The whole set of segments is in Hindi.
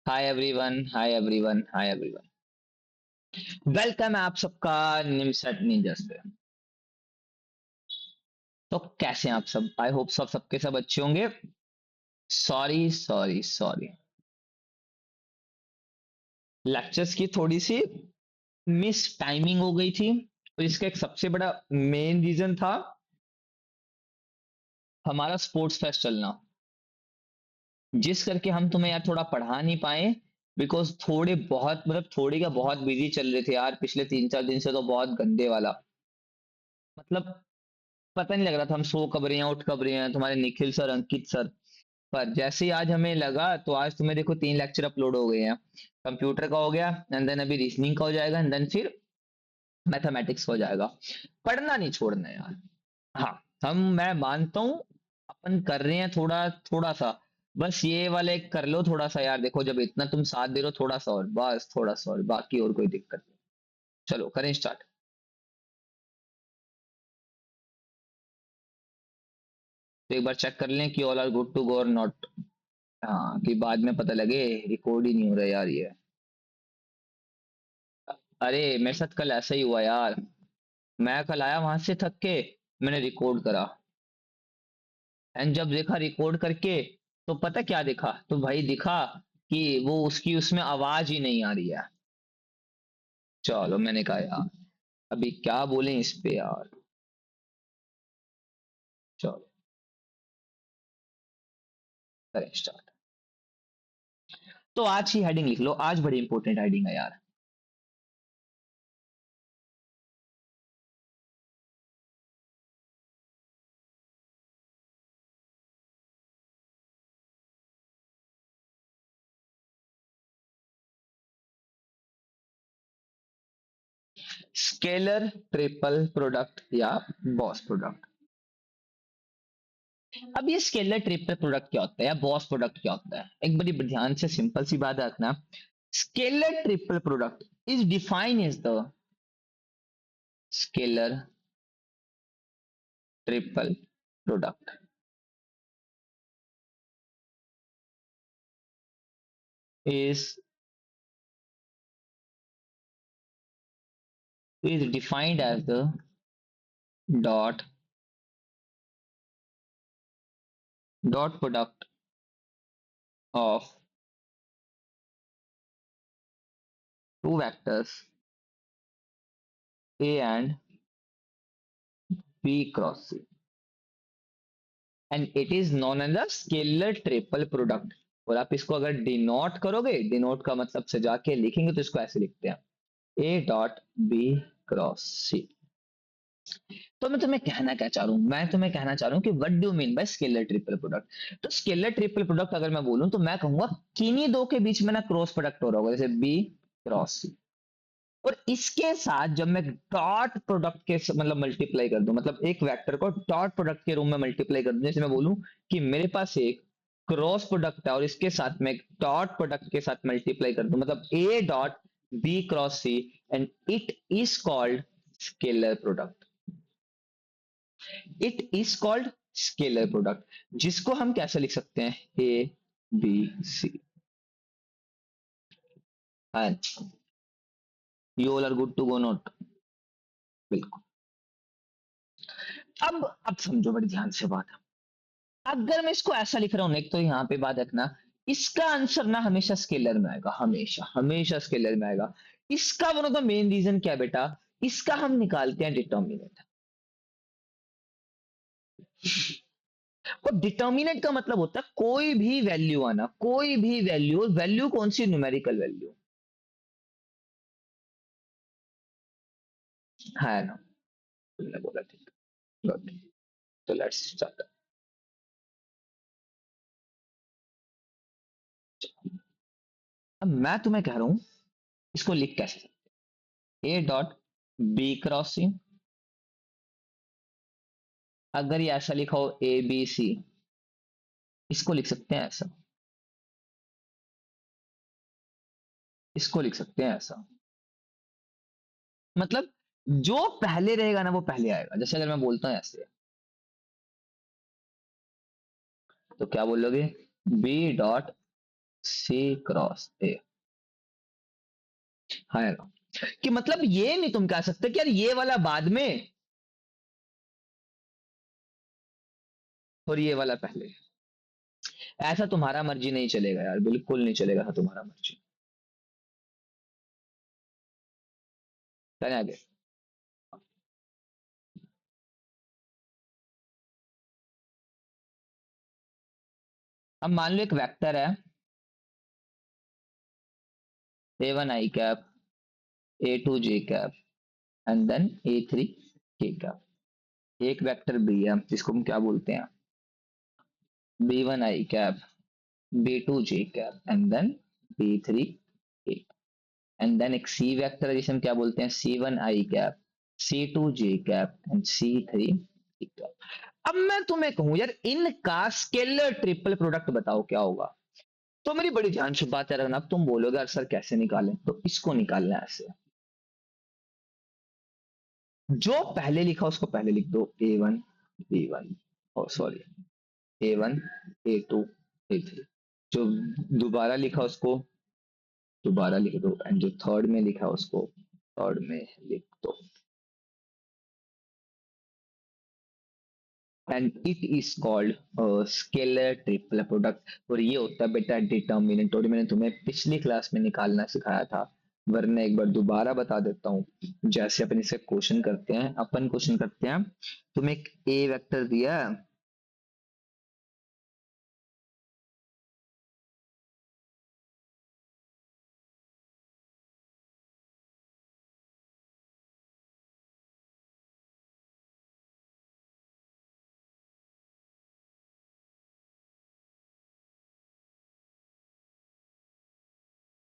Hi everyone, hi everyone, hi everyone. Welcome है आप सबका निमसट निंजस पे। तो कैसे हैं आप सब? आई होप सब सबके सब अच्छे होंगे। सॉरी सॉरी सॉरी, लेक्चर्स की थोड़ी सी मिस टाइमिंग हो गई थी। और इसका एक सबसे बड़ा मेन रीजन था हमारा स्पोर्ट्स फेस्ट चलना, जिस करके हम तुम्हें यार थोड़ा पढ़ा नहीं पाए। बिकॉज थोड़े बहुत थोड़ी का बहुत बिजी चल रहे थे यार, पिछले 3-4 दिन से तो बहुत गंदे वाला। मतलब पता नहीं लग रहा था हम सो कब रहे हैं उठ कब रहे हैं, तुम्हारे निखिल सर, अंकित सर। पर जैसे ही आज हमें लगा तो आज तुम्हें देखो 3 लेक्चर अपलोड हो गए हैं। कंप्यूटर का हो गया, एंड देन अभी रीजनिंग का हो जाएगा, एंड देन फिर मैथमेटिक्स का हो जाएगा। पढ़ना नहीं छोड़ना है यार। हाँ, मैं मानता हूँ अपन कर रहे हैं थोड़ा थोड़ा सा। बस ये वाले कर लो थोड़ा सा यार, देखो जब इतना तुम साथ दे रहे हो, थोड़ा सा और, बस थोड़ा सा और, बाकी और कोई दिक्कत नहीं। चलो करें स्टार्ट। तो एक बार चेक कर लें कि all are good to go और नॉट। हाँ, कि बाद में पता लगे रिकॉर्ड ही नहीं हो रहा यार ये। अरे मेरे साथ कल ऐसा ही हुआ यार। मैं कल आया वहां से थक के, मैंने रिकॉर्ड करा, एंड जब देखा रिकॉर्ड करके तो पता क्या दिखा, तो भाई दिखा कि वो उसकी उसमें आवाज ही नहीं आ रही है। चलो मैंने कहा यार अभी क्या बोले इस पे यार। चलो करें स्टार्ट। तो आज की हेडिंग लिख लो, आज बड़ी इंपॉर्टेंट हेडिंग है यार। स्केलर ट्रिपल प्रोडक्ट या बॉस प्रोडक्ट। अब ये स्केलर ट्रिपल प्रोडक्ट क्या होता है या बॉस प्रोडक्ट क्या होता है, एक बड़ी ध्यान से सिंपल सी बात रखना। Scalar triple product is defined as the scalar triple product is is defined as the dot product of two vectors a and b cross c, and it is known as the scalar triple product। और आप इसको अगर डिनोट करोगे, डिनोट का मतलब से जाके लिखेंगे तो इसको ऐसे लिखते हैं, a डॉट बी क्रॉस सी। तो मैं तुम्हें कहना क्या चाह रहा हूं, मैं तुम्हें कहना चाह रहा हूं कि what do mean by scalar triple product. तो स्केलर ट्रिपल प्रोडक्ट अगर मैं बोलूं तो मैं कहूंगा किन्हीं दो के बीच में ना क्रॉस प्रोडक्ट हो रहा होगा, जैसे बी क्रॉस सी। और इसके साथ जब मैं डॉट प्रोडक्ट के मल्टीप्लाई कर दूं, मतलब एक वेक्टर को डॉट प्रोडक्ट के रूप में मल्टीप्लाई कर दूं, जैसे मैं बोलूं कि मेरे पास एक क्रॉस प्रोडक्ट है और इसके साथ में डॉट प्रोडक्ट के साथ मल्टीप्लाई कर दूं, मतलब A dot B cross C, and it is called scalar product. It is called scalar product, जिसको हम कैसे लिख सकते हैं, A B C, and you all are good to go not. बिल्कुल। अब समझो बड़ी ध्यान से बात। अगर मैं इसको ऐसा लिख रहा हूं, एक तो यहाँ पे बात रखना, इसका आंसर ना हमेशा स्केलर में आएगा, हमेशा हमेशा स्केलर में आएगा। इसका one of the main reason क्या है बेटा, इसका हम निकालते हैं डिटर्मिनेंट। और डिटर्मिनेंट का मतलब होता है कोई भी वैल्यू आना, कोई भी वैल्यू, वैल्यू कौन सी, न्यूमेरिकल वैल्यू है ना। तुमने बोला ठीक, गुड। तो लेट्स स्टार्ट। अब मैं तुम्हें कह रहा हूं इसको लिख कैसे, ए डॉट बी क्रॉस सी। अगर ये ऐसा लिखा हो ए बी सी, इसको लिख सकते हैं ऐसा, इसको लिख सकते हैं ऐसा। मतलब जो पहले रहेगा ना वो पहले आएगा। जैसे अगर मैं बोलता हूं ऐसे, तो क्या बोलोगे, B dot C cross A. है ना? कि मतलब ये नहीं तुम कह सकते कि यार ये वाला बाद में और ये वाला पहले। ऐसा तुम्हारा मर्जी नहीं चलेगा यार, बिल्कुल नहीं चलेगा ऐसा तुम्हारा मर्जी। चले आगे। अब मान लो एक वेक्टर है, A1 i cap, A2 j cap, and then A3 k cap. एक वेक्टर बी है जिसको हम क्या बोलते हैं, B1 i cap, B2 j cap, and then B3 k। And then एक सी वेक्टर है जिसे हम क्या बोलते हैं, C1 i cap, C2 j cap, and C3 k cap. अब मैं तुम्हें कहूं यार इनका स्केलर ट्रिपल प्रोडक्ट बताओ क्या होगा, तो मेरी बड़ी ध्यान से बात है रखना। अब तुम बोलोगे यार सर कैसे निकालें, तो इसको निकालना है ऐसे। जो पहले लिखा उसको पहले लिख दो, A1 B1, और सॉरी A1 A2 A3। जो दोबारा लिखा उसको दोबारा लिख दो, एंड जो थर्ड में लिखा उसको थर्ड में लिख दो। And it is called scalar triple product. और ये होता है बेटा डिटर्मिनेंट, और मैंने तुम्हें पिछली क्लास में निकालना सिखाया था, वरना एक बार दोबारा बता देता हूँ। जैसे अपन इसे क्वेश्चन करते हैं, अपन क्वेश्चन करते हैं, तुम्हें एक ए वेक्टर दिया है,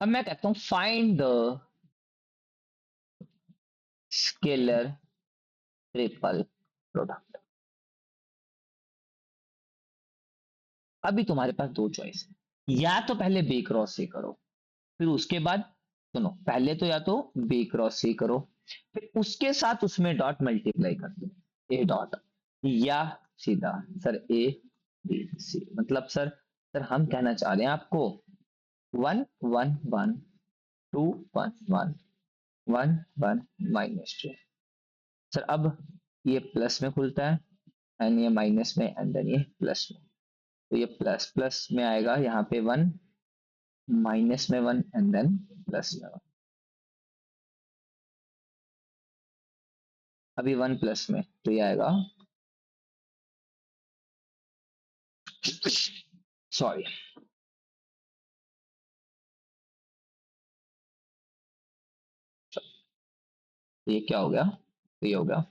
अब मैं कहता हूँ find the scalar triple product. अभी तुम्हारे पास दो चॉइस है, या तो पहले बी क्रॉस सी करो, फिर उसके बाद सुनो, पहले तो या तो बी क्रॉस सी करो, फिर उसके साथ उसमें डॉट मल्टीप्लाई कर दो, ए डॉट, या सीधा सर ए बी सी। मतलब सर हम कहना चाह रहे हैं आपको 1 1 1 2 1 1 1 1 -2। सर अब ये प्लस में खुलता है, एंड ये माइनस में, एंड देन ये प्लस में। तो ये प्लस प्लस में आएगा, यहाँ पे 1, माइनस में 1, एंड देन प्लस में 1। अभी 1 प्लस में तो ये आएगा, सॉरी, ये क्या हो गया, तो ये हो गया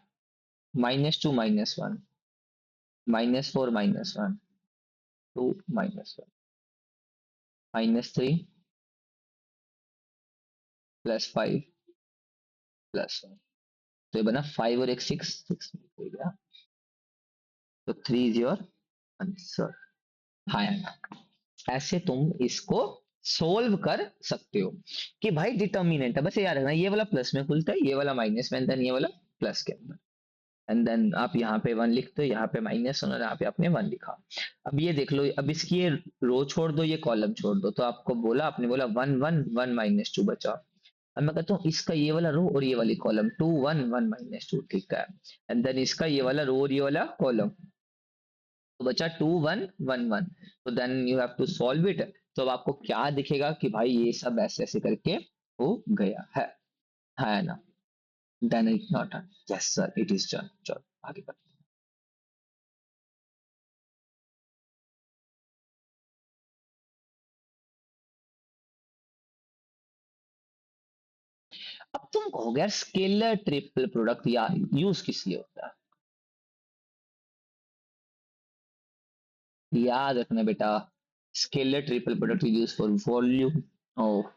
-2 -1, -4 -1, 2 -1, -3 +5 +1। तो ये बना 5 और एक 6, 6 हो गया। तो 3 इज योर आंसर। हाँ यार, ऐसे तुम इसको सोल्व कर सकते हो कि भाई डिटर्मिनेंट है, बस ये याद रखना, ये वाला प्लस में खुलता है, ये वाला माइनस में, देन ये वाला प्लस के अंदर। एंड देन आप यहाँ पे 1 लिखते हो, यहाँ पे -1, और यहाँ पे आपने 1 लिखा। अब ये देख लो, अब इसकी ये रो छोड़ दो, ये कॉलम छोड़ दो, तो आपको बोला, आपने बोला 1 1 1 -2 बचा। अब मैं कहता हूँ इसका ये वाला रो और ये वाली कॉलम 2 1 1 -2, ठीक है। एंड देन इसका ये वाला रो और ये वाला कॉलम, तो बचा 2 1 1 1। तो then you have to solve it. तो अब आपको क्या दिखेगा कि भाई ये सब ऐसे ऐसे करके हो गया है ना? Then it not done, yes sir it is done. चलो आगे बढ़ते हैं। अब तुम कहोगे यार स्केलर ट्रिपल प्रोडक्ट या यूज किस लिए होता है, याद रखना बेटा, scalar triple product use for volume of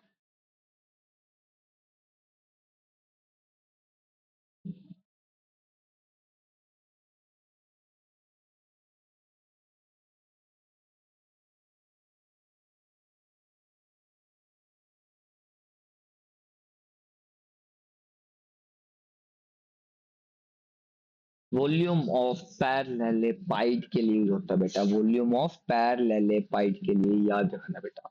volume of parallelepiped के लिए यूज होता है बेटा, वॉल्यूम ऑफ पैरेललेपाइड के लिए, याद रखना बेटा।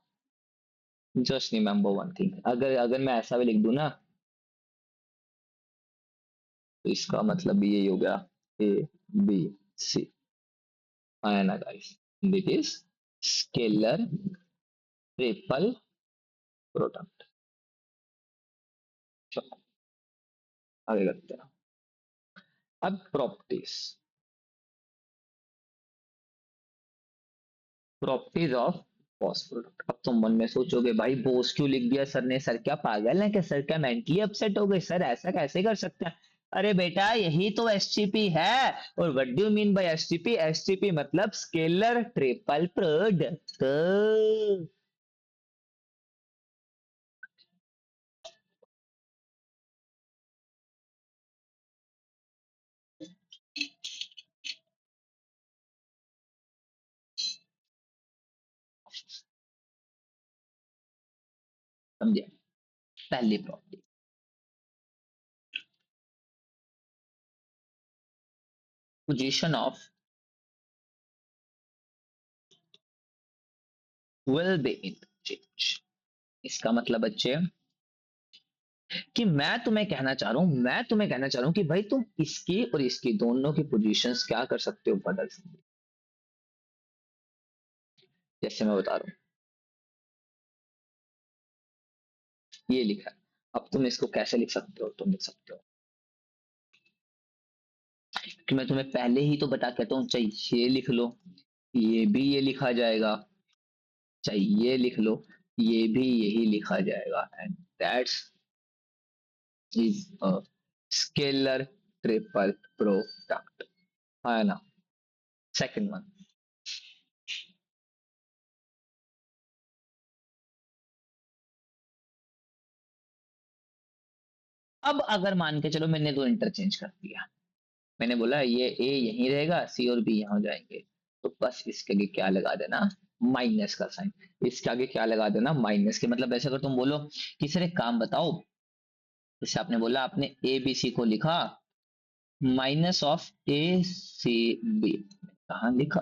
जस्ट रिमेम्बर वन थिंग, अगर अगर मैं ऐसा भी लिख दूं ना, तो इसका मतलब भी यही हो गया, ए बी सी, है ना guys, it is scalar triple product. चलो आगे करते हैं। अब properties, properties of boss product. अब तुम मन में सोचोगे भाई बॉस क्यों लिख दिया सर ने, सर क्या पागल है क्या, सर क्या मेंटली अपसेट हो गए, सर ऐसा कैसे कर सकते हैं। अरे बेटा यही तो एसटीपी है। और what do you mean by STP, STP मतलब स्केलर ट्रिपल प्रोडक्ट। समझे। पहली property, position of will be in change. इसका मतलब बच्चे कि मैं तुम्हें कहना चाह रहा हूं, मैं तुम्हें कहना चाह रहा हूं कि भाई तुम इसकी और इसकी दोनों की पोजीशंस क्या कर सकते हो, बदल सकते हो। जैसे मैं बता रहा हूँ ये लिखा है, अब तुम इसको कैसे लिख सकते हो, तुम लिख सकते हो कि मैं तुम्हें पहले ही तो बता कहता हूँ, चाहे ये लिख लो, ये भी ये लिखा जाएगा, चाहे ये लिख लो, ये भी यही लिखा जाएगा, and that's is a scalar triple product, है ना। सेकंड वन, अब अगर मान के चलो मैंने दो इंटरचेंज कर दिया, मैंने बोला ये ए यहीं रहेगा, सी और बी यहाँ हो जाएंगे, तो बस इसके आगे क्या लगा देना, माइनस का साइन। इसके आगे क्या लगा देना, माइनस के, मतलब ऐसे अगर तुम बोलो कि सर एक काम बताओ, जैसे आपने बोला आपने ए बी सी को लिखा minus of A C B, कहाँ लिखा।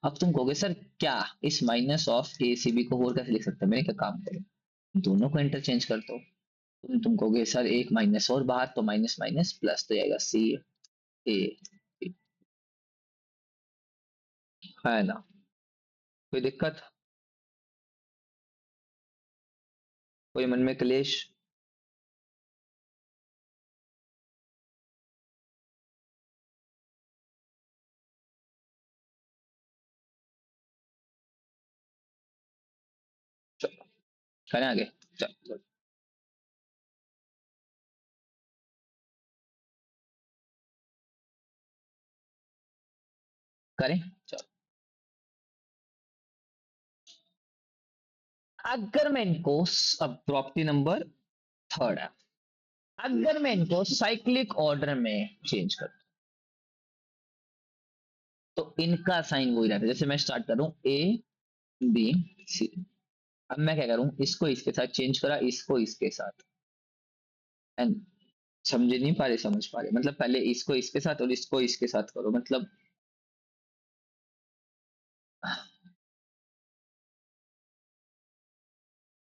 अब तुम कहोगे सर क्या इस minus of A C B को और कैसे लिख सकते हैं, मैंने क्या काम करो, दोनों को इंटरचेंज कर दो। तुम कहोगे सर एक माइनस और बाहर, तो माइनस माइनस प्लस तो आएगा सी ए, है ना। कोई दिक्कत, कोई मन में क्लेश। चलो करें आगे, चलो करें, चलो। अगर मैं इनको अब प्रॉपर्टी नंबर थर्ड है, अगर मैं इनको साइक्लिक ऑर्डर में चेंज कर, तो इनका साइन वही रहता है, जैसे मैं स्टार्ट करूं ए बी सी, अब मैं क्या करूं, इसको इसके साथ चेंज करा, इसको इसके साथ, एंड समझे नहीं पा रहे, समझ पा रहे, मतलब पहले इसको इसके साथ और इसको इसके साथ करो, मतलब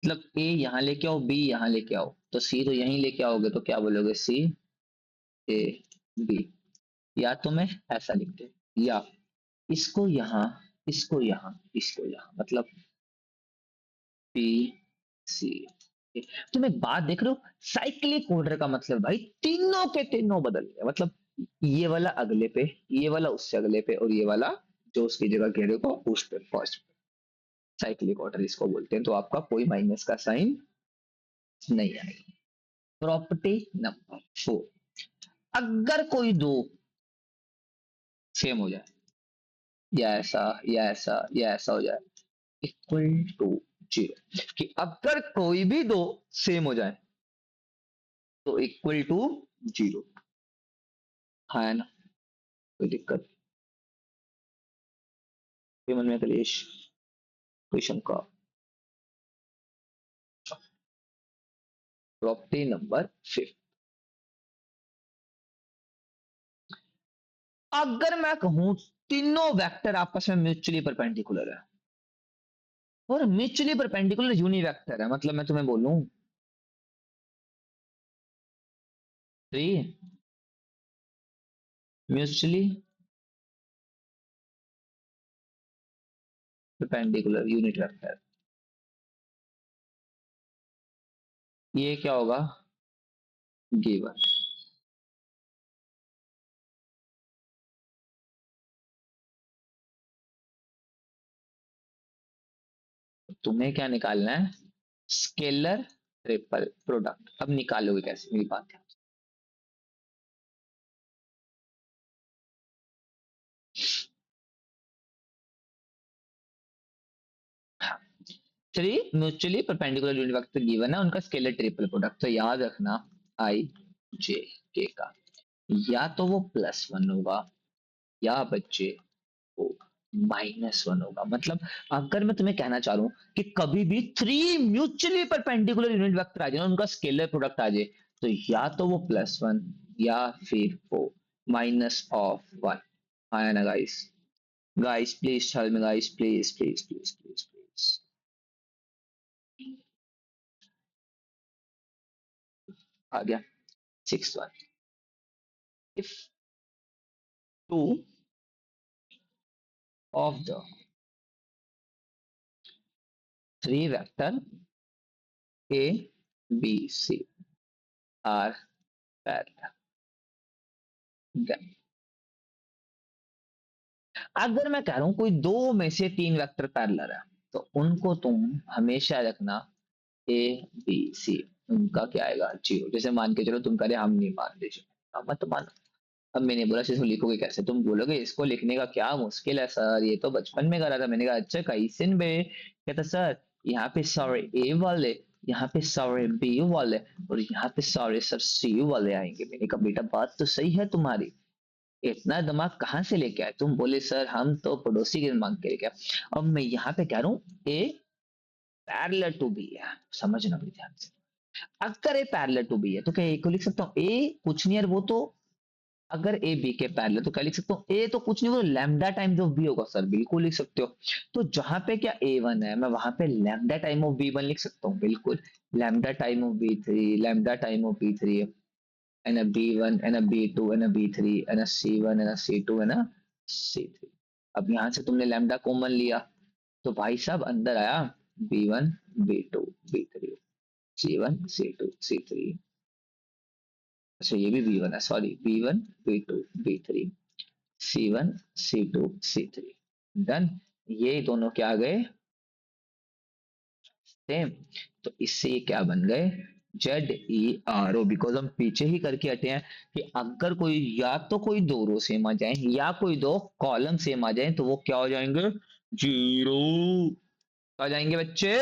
मतलब ए यहाँ लेके आओ, बी यहाँ लेके आओ, तो सी तो यहीं लेके आओगे, तो क्या बोलोगे, सी ए बी। या तो मैं ऐसा लिख दे, या इसको यहाँ, इसको यहाँ, इसको यहाँ, मतलब बी सी। तुम एक बात देख रहे हो, साइक्लिक ऑर्डर का मतलब भाई तीनों के तीनों बदल गए, मतलब ये वाला अगले पे, ये वाला उससे अगले पे, और ये वाला जो उसकी जगह घेरेगा उस पे फर्स्ट। साइक्लिक ऑर्डर इसको बोलते हैं, तो आपका कोई माइनस का साइन नहीं आएगा। प्रॉपर्टी नंबर 4, अगर कोई दो सेम हो जाए, या ऐसा या ऐसा या ऐसा हो जाए, इक्वल टू जीरो, कि अगर कोई भी दो सेम हो जाए तो इक्वल टू जीरो, है ना। कोई दिक्कत, कोई मन में कलेश, कोई शंका। प्रॉपर्टी नंबर 5, अगर मैं कहूं तीनों वेक्टर आपस में म्यूचुअली परपेंडिकुलर है, और म्यूचुअली परपेंडिकुलर यूनिवेक्टर है, मतलब मैं तुम्हें बोलूं 3 म्यूचुअली परपेंडिकुलर यूनिट वेक्टर, ये क्या होगा गिवन। तुम्हें क्या निकालना है, स्केलर ट्रिपल प्रोडक्ट। अब निकालोगे कैसे, मेरी बात है। 3 mutually perpendicular unit vector given है, उनका स्केलर ट्रिपल प्रोडक्ट, तो याद रखना आई जे के का या तो वो +1 होगा या बच्चे वो -1 होगा। मतलब अगर मैं तुम्हें कहना चाह रहा हूं कि कभी भी 3 म्यूचुअली परपेंडिकुलर यूनिट वेक्टर आ जाए ना, उनका स्केलर प्रोडक्ट आ जाए, तो या तो वो +1 या फिर वो -1। आया ना guys? Guys please tell me guys, please please please please please. आ गया 6th one. If two of the 3 vector A B C are parallel, अगर मैं कह रहा हूं कोई दो में से 3 वेक्टर पैरेलल है, तो उनको तुम हमेशा रखना ए बी सी, उनका क्या आएगा 0। जैसे मान के चलो तुम करे, हम नहीं मान लीजिए, अब मत मानो। अब मैंने बोला इसको लिखोगे कैसे, तुम बोलोगे इसको लिखने का क्या मुश्किल है सर, ये तो बचपन में करा था। मैंने कहा अच्छा कैसे बे, कहता सर यहाँ पे सारे ए वाले, यहाँ पे सारे बी वाले, और यहाँ पे सारे सर सी वाले आएंगे। मैंने कहा बेटा बात तो सही है तुम्हारी, इतना दिमाग कहाँ से लेके आए तुम? बोले सर हम तो पड़ोसी के दिमाग के लेके आए। अब मैं यहाँ पे कह रहा हूँ ए पैरेलल टू बी है, समझना मेरे ध्यान से। अगर ए पैरेलल टू बी है तो क्या ए को लिख सकता हूँ, ए कुछ नहीं यार वो तो, अगर ए बी के पैरेलल तो क्या लिख सकता हूँ, ए तो कुछ नहीं वो लैम्डा टाइम्स ऑफ बी होगा सर, बिल्कुल लिख सकते हो। तो जहां पे क्या A1 है, मैं वहां पे लैम्डा टाइम ऑफ B1 लिख सकता हूँ, बिल्कुल। Lambda time of B3, lambda time of B3 and a B1 and a B2 and a B3 and a C1 and a C2 and a C3। अब यहां से तुमने लैम्डा कॉमन लिया, तो भाई साहब अंदर आया B1 B2 B3 C1 C2 C3। अच्छा ये भी B1 है, sorry B1 B2 B3 C1 C2 C3। Done. ये दोनों क्या आ गए, सेम। तो इससे ये क्या बन गए, ZERO, बिकॉज हम पीछे ही करके हटे हैं कि अगर कोई या तो कोई दो रो सेम आ जाए या कोई दो कॉलम सेम आ जाए, तो वो क्या हो जाएंगे, 0। आ जाएंगे बच्चे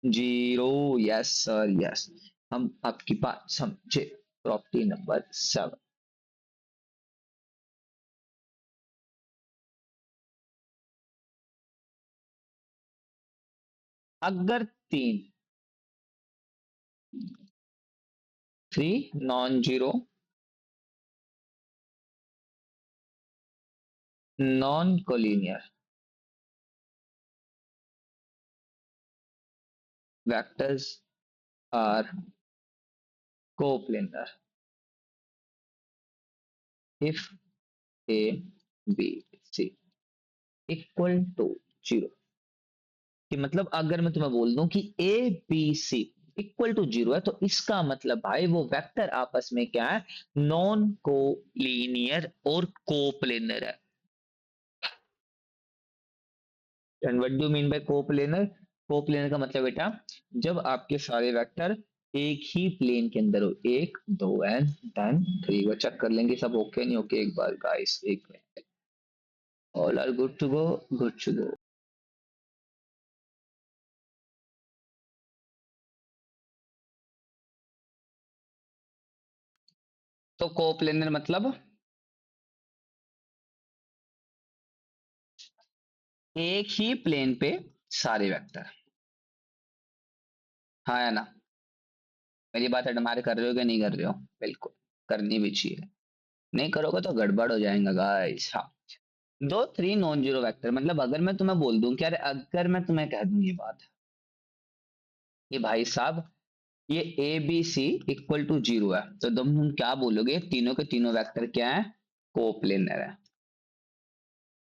0। Yes sir yes. हम आपकी बात समझे। Property number 7। अगर 3 non zero non collinear vectors are coplanar if a b c equal to 0। कि मतलब अगर मैं तुम्हें बोल दूं कि A B C equal to 0 है, तो इसका मतलब भाई वो वेक्टर आपस में क्या है, नॉन कोलिनियर और कोप्लेनर है। And what do mean by coplanar? Coplanar का मतलब बेटा, जब आपके सारे वेक्टर एक ही प्लेन के अंदर हो, 1 2 एंड देन 3। वो चेक कर लेंगे सब ओके नहीं ओके एक बार गाइस, एक minute. All are good to go, good to go. तो कोप्लेनर मतलब एक ही प्लेन पे सारे वेक्टर। हाँ या ना? मेरी बात एडमायर कर रहे हो कि नहीं कर रहे हो? बिल्कुल करनी भी चाहिए, नहीं करोगे तो गड़बड़ हो जाएगा गाइस। हाँ दो थ्री नॉन जीरो वेक्टर, मतलब अगर मैं तुम्हें बोल दूं कि यार अगर मैं तुम्हें कह दूं ये बात कि भाई साहब ये A B C equal to zero है, तो तुम क्या बोलोगे? तीनों के तीनों वेक्टर क्या है? कोप्लेनर है।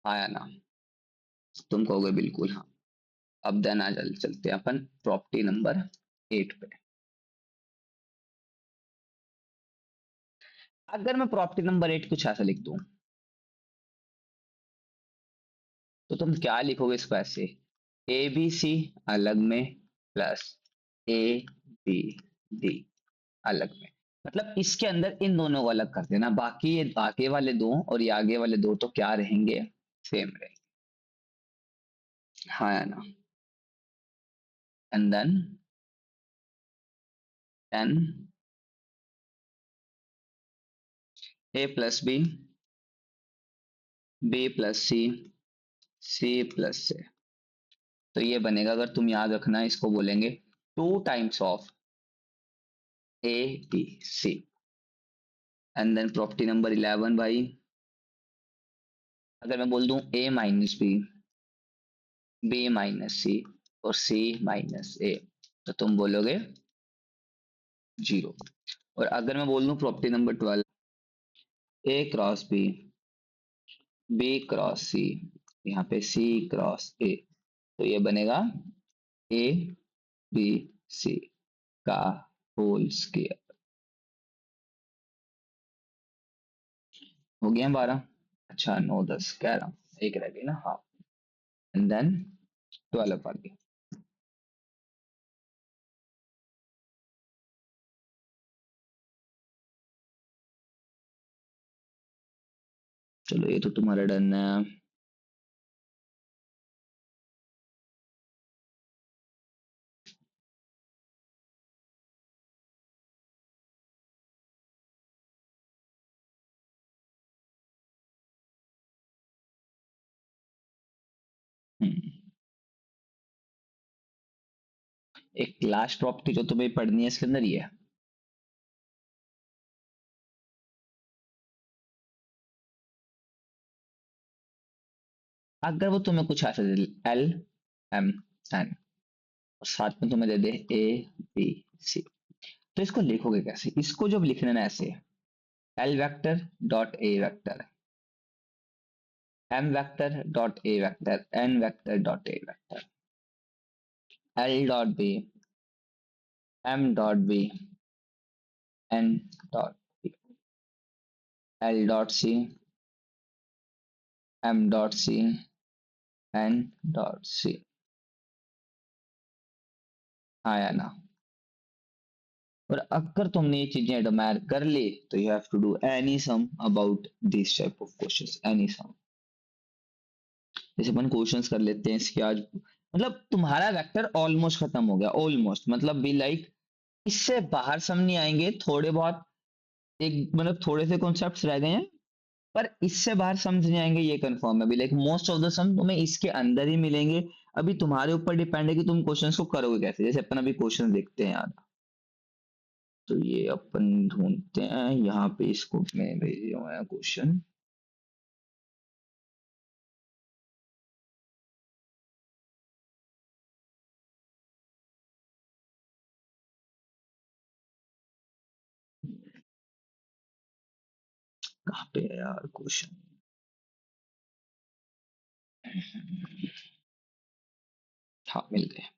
आया ना? तुम कहोगे बिल्कुल हाँ। अब देन आ चलते हैं अपन प्रॉपर्टी नंबर 8 पे। अगर मैं प्रॉपर्टी नंबर 8 कुछ ऐसा लिख दूं, तो तुम क्या लिखोगे इसको ऐसे? ए बी सी अलग में प्लस ए बी डी अलग में। मतलब इसके अंदर इन दोनों को अलग कर देना, बाकी ये आगे वाले दो और ये आगे वाले दो तो क्या रहेंगे? सेम रहेंगे। हाँ या ना? And then 10 A plus B plus C plus से। तो ये बनेगा, अगर तुम याद रखना इसको बोलेंगे two times of A B C. And then property number 11 भाई, अगर मैं बोल दूं A minus B minus C और सी माइनस ए, तो तुम बोलोगे जीरो। और अगर मैं बोल दूं प्रॉपर्टी नंबर 12, ए क्रॉस बी क्रॉस सी, यहाँ पे सी क्रॉस ए, तो ये बनेगा ए बी सी का होल स्क्वायर। हो गया 12? अच्छा 9 10 11, एक रह गई ना, हाँ। एंड देन 12 आ गई। चलो ये तो तुम्हारा डन है। हम्म, एक लास्ट प्रॉपर्टी जो तुम्हें पढ़नी है इसके अंदर ये है। अगर वो तुम्हें कुछ ऐसा दे एल एम एन और साथ में तुम्हें दे दे ए बी सी, तो इसको लिखोगे कैसे? इसको जब लिखना है ना ऐसे, L vector dot A vector, M vector dot A vector, N vector dot A vector, L dot B, M dot B, N dot B, L dot C, M dot C, N dot C. हाँ या ना? और अगर तुमने ये चीजें एडमायर कर ली, तो you have to do any sum about this type of questions, any sum. जैसे अपन क्वेश्चंस कर लेते हैं इसके आज, मतलब तुम्हारा वेक्टर ऑलमोस्ट खत्म हो गया, ऑलमोस्ट मतलब बी लाइक इससे बाहर सम नहीं आएंगे, थोड़े बहुत एक मतलब थोड़े से कॉन्सेप्ट्स रह गए हैं, पर इससे बाहर समझ नहीं आएंगे ये कंफर्म है। अभी लाइक मोस्ट ऑफ द सम तुम्हें इसके अंदर ही मिलेंगे। अभी तुम्हारे ऊपर डिपेंड है कि तुम क्वेश्चंस को करोगे कैसे। जैसे अपन अभी क्वेश्चन देखते हैं यार, तो ये अपन ढूंढते हैं यहाँ पे, इसको मैं भेजे हुए हैं क्वेश्चन। कहाँ पे है यार क्वेश्चन? हाँ मिल गए।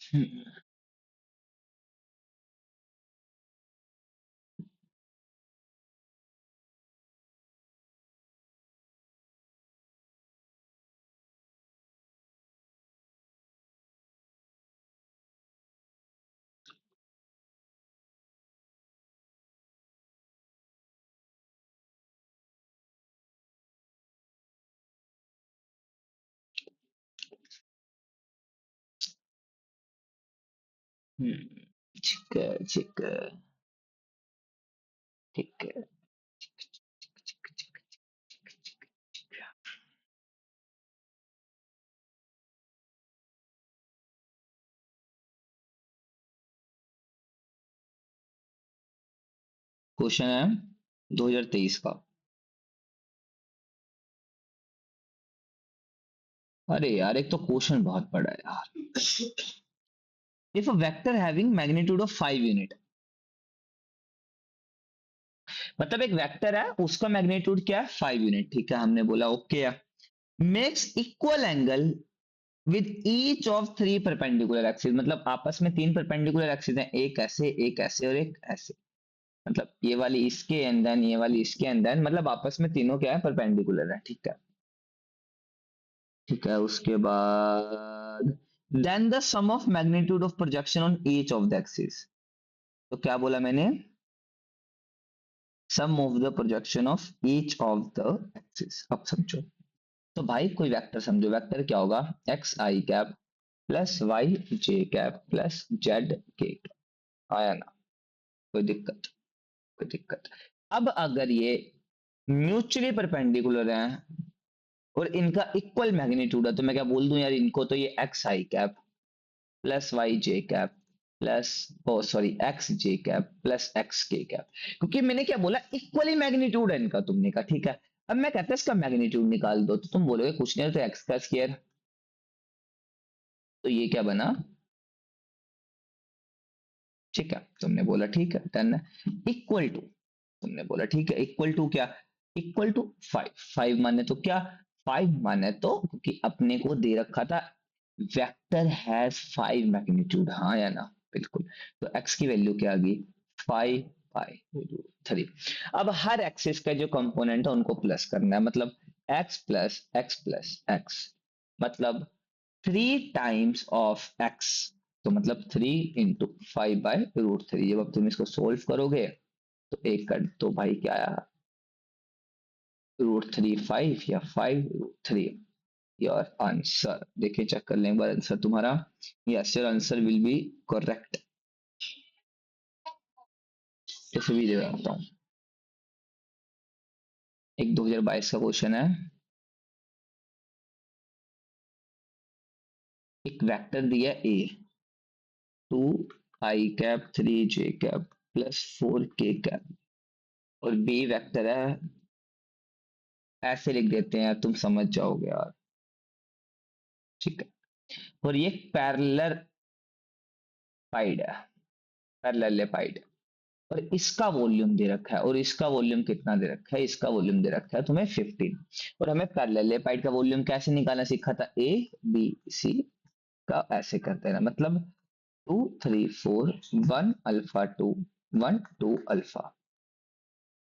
ठीक है, ठीक है, ठीक है। क्वेश्चन है 2023 का। अरे यार, एक तो क्वेश्चन बहुत बड़ा है यार। If a vector having magnitude of 5 unit, मतलब एक वेक्टर है उसका मैग्नीट्यूड क्या है, 5 यूनिट, ठीक है, हमने बोला ओके है। Makes equal angle with each of 3 perpendicular axis, मतलब आपस में 3 परपेंडिकुलर एक्सिस हैं, एक ऐसे और एक ऐसे, मतलब ये वाली इसके एंड देन ये वाली इसके एंड देन, मतलब आपस में तीनों क्या है, परपेंडिकुलर है, ठीक है। ठीक है, उसके बाद then the sum of magnitude of projection on each of the axis, तो क्या बोला मैंने, sum of the projection of each of the axis. अब समझो, तो भाई कोई वेक्टर समझो, वेक्टर क्या होगा, एक्स आई कैप प्लस वाई जे कैप प्लस जेड के, आया ना, कोई दिक्कत, कोई दिक्कत। अब अगर ये म्यूचुअली परपेंडिकुलर हैं और इनका इक्वल मैग्नीट्यूड है, तो मैं क्या बोल दूं यार इनको, तो ये एक्स आई कैप प्लस वाई जे कैप प्लस, ओ सॉरी, एक्स जे कैप प्लस एक्स के कैप, क्योंकि मैंने क्या बोला, इक्वली मैग्नीट्यूड है इनका, तुमने कहा ठीक है। अब मैं कहता इसका मैग्नीट्यूड निकाल दो, तो तुम बोलोगे कुछ नहीं, तो एक्स का स्क्वायर, तो ये क्या बना, ठीक है, तुमने बोला ठीक है, डन है। इक्वल टू, तुमने बोला ठीक है, इक्वल टू क्या, इक्वल टू 5, 5 माने तो क्या, 5 माने तो, क्योंकि अपने को दे रखा था वेक्टर हैज 5 मैग्नीट्यूड, हाँ या ना, बिल्कुल। तो एक्स की वैल्यू क्या आ गई, 5/3। अब हर एक्सिस का जो कंपोनेंट है उनको प्लस करना है, मतलब एक्स प्लस एक्स, मतलब 3 टाइम्स ऑफ एक्स, तो मतलब 3 × 5/√3। जब अब तुम इसको सोल्व करोगे तो एक कर तो भाई क्या आया, √3 5 या 5√3, योर आंसर। देखिए चेक कर लें एक बार आंसर तुम्हारा, yes your answer will be correct. इसे भी दे रहा हूँ, एक 2022 का क्वेश्चन है। एक वेक्टर दिया ए, 2 i cap 3 j cap plus 4 k cap, और बी वेक्टर है, ऐसे लिख देते हैं तुम समझ जाओगे यार, ठीक है। और ये पैरेलल पाइड है, पैरेलल पाइड, और इसका वॉल्यूम दे रखा है, और इसका वॉल्यूम कितना दे रखा है, इसका वॉल्यूम दे रखा है तुम्हें 15। और हमें पैरेलल पाइड का वॉल्यूम कैसे निकालना सीखा था, ए बी सी का ऐसे करते हैं, मतलब 2 3 4 1 अल्फा 2 1 2 अल्फा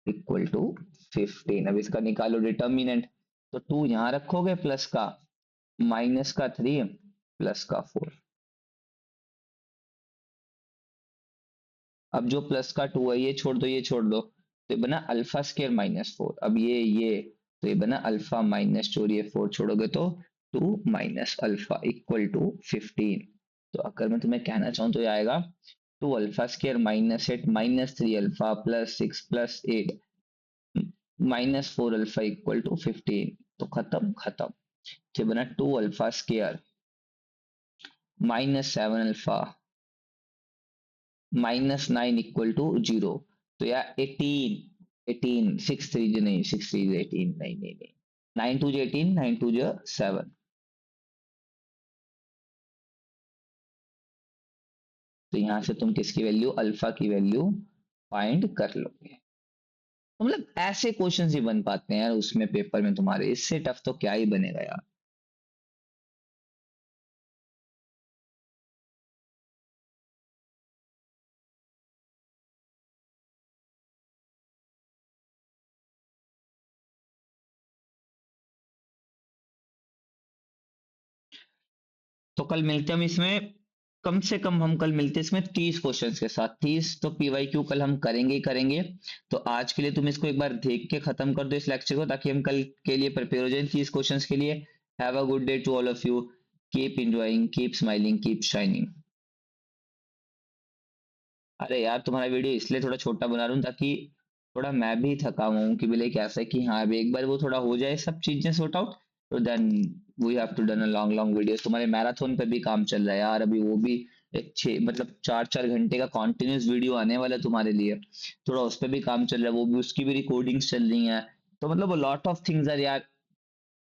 इक्वल टू 15। अब इसका निकालो डिटर्मिनेंट, तो 2 यहां रखोगे प्लस का, माइनस का 3 प्लस का 4। अब जो प्लस का 2 है ये छोड़ दो, ये छोड़ दो, तो ये बना अल्फा स्क्वायर -4। अब ये तो ये बना अल्फा माइनस 4, ये 4 छोड़ोगे तो 2 माइनस अल्फा इक्वल टू 15। तो अगर मैं तुम्हें कहना चाहूँ तो ये आएगा 2 alpha square -8 -3 alpha plus 6 plus 8 -4 alpha equal to 15। तो खत्म खत्म, तो ये बना 2 alpha square -7 alpha -9 equal to 0। तो यार 18, 6 3 नहीं, 6 3 18, नहीं नहीं नहीं, 9 2 18, 9 2 7। तो यहां से तुम किसकी वैल्यू, अल्फा की वैल्यू फाइंड कर लोगे। तो मतलब ऐसे क्वेश्चंस ही बन पाते हैं यार उसमें पेपर में तुम्हारे, इससे टफ तो क्या ही बनेगा यार। तो कल मिलते हैं हम इसमें, कम से कम हम कल मिलते हैं इसमें 30 क्वेश्चंस के साथ। 30 तो पीवाईक्यू कल हम करेंगे ही करेंगे। तो आज के लिए तुम इसको एक बार देख के खत्म कर दो इस लेक्चर को, ताकि हम कल के लिए प्रिपेयर हो जाए 30 क्वेश्चंस के लिए। Have a good day to all of you. Keep enjoying, keep smiling, keep shining. अरे यार तुम्हारा वीडियो इसलिए थोड़ा छोटा बना रहा हूँ ताकि थोड़ा मैं भी थका हुआ हूँ कि बोले कैसा है कि हाँ अभी एक बार वो थोड़ा हो जाए सब चीजें सॉर्ट आउट, तो then we have to done a long long videos. तुम्हारे मैराथन पे भी काम चल रहा है यार अभी, वो भी एक छः मतलब 4-4 घंटे का कॉन्टिन्यूस वीडियो आने वाला है तुम्हारे लिए। थोड़ा उस पर भी काम चल रहा है, वो भी उसकी भी रिकॉर्डिंग्स चल रही हैं। तो मतलब लॉट ऑफ थिंग्स आर यार,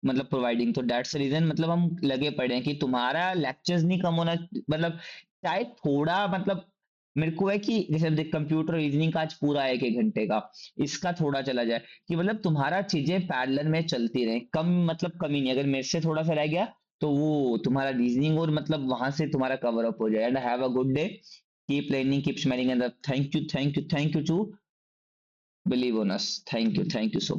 मतलब प्रोवाइडिंग। तो दैट्स रीजन मतलब हम लगे पड़े हैं कि तुम्हारा लेक्चर्स नहीं कम होना, मतलब शायद थोड़ा मतलब मेरे को है कि जैसे देख कंप्यूटर रीजनिंग का आज पूरा 1-1 घंटे का, इसका थोड़ा चला जाए कि मतलब तुम्हारा चीजें पैरेलल में चलती रहे, कम मतलब कमी नहीं। अगर मेरे से थोड़ा सा रह गया तो वो तुम्हारा रीजनिंग और मतलब वहां से तुम्हारा कवर अप हो जाए। And have a good day, keep learning, keep smiling, and thank you, thank you, thank you to believe on us. Thank you, thank you so